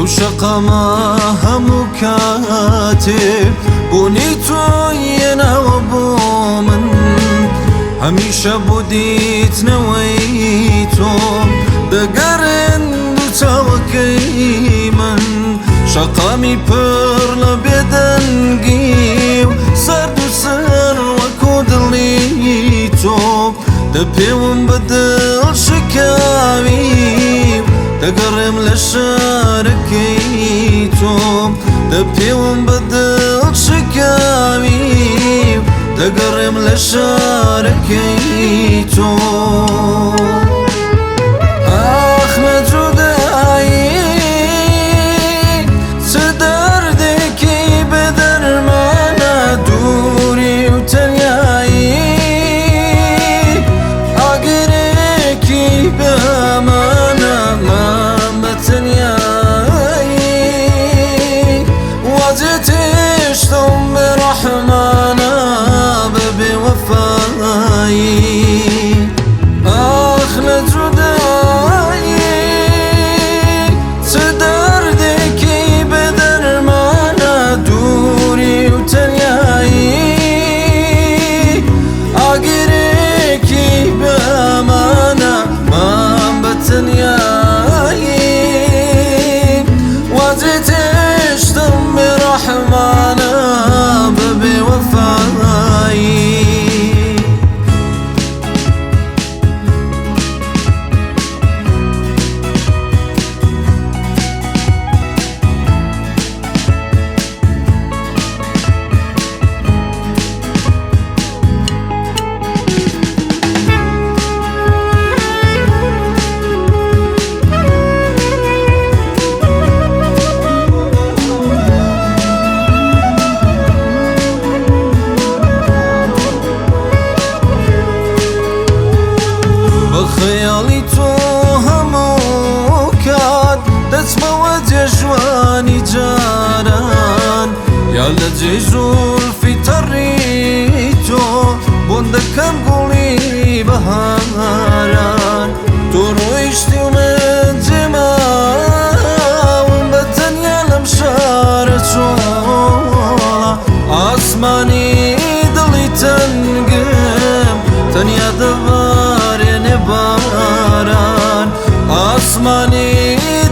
ئەو شەقەمە هەموو کاتێ بوونی تۆیەنەوە بۆ من هەمیشە بۆ دیتنەوەی تۆ دەگەڕێن دوو چاوەکەی من شەقامی پڕ لە بێدەنگی و سەرد و سەر وەکو دڵی تۆ دەپێوم بە دڵ شکاوی دەگەڕێم لە شارەکەی تۆ دەپێوم بە دڵ شکاوی دەگەڕێم لە شارەکەی تۆ ئاخ نەجودایی چ دەردێکی بێدەرمانە دووری و تەنیایی ئاگرێکی بەمانە مام بە تەنیایی وازێ تێشتم بێ ڕەحمانە بە بێوەفایی ئاخ نەجودایی چ دەردێکی بێدەرمانە دووری و تەنیایی ئاگرێکی بەمانە مام بە تەنیایی وازێ تێشتم بێ ڕەحمانە بە بێوەفایی خەیاڵی تۆ هەموو کات دەچمەوە جێژوانی جاران یا لە جێ زولفی تەڕی تۆ بۆن دەکەم گوڵی بەهاران تۆ ڕۆیشتی و من جێماوم بە تەنیا لەم شارە چۆڵە ئاسمانی دڵی تەنگم تەنیا دەبارێنێ باران ئاسمانی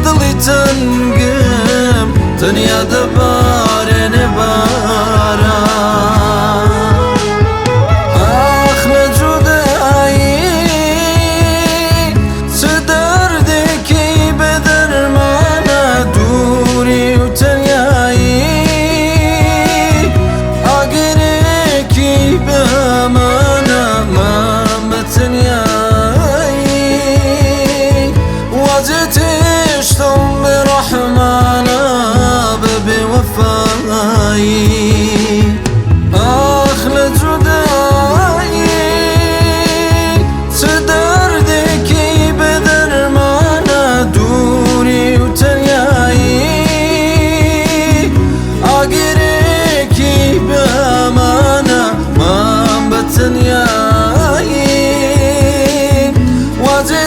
دڵی تەنگم تەنیا دەبارێنێ باران ئاخ نەجودایی چ دەردێکی بێدەرمانە دووری و تەنیایی ئاگرێکی بەمانە مام بە تەنیایی وازێ تێشتم بێ ڕەحمانە بە بێوەفایی ئاخ نەجودایی چ دەردێکی بێدەرمانە دووری و تەنیایی ئاگرێکی بەمانە مام بە تەنیایی وازێ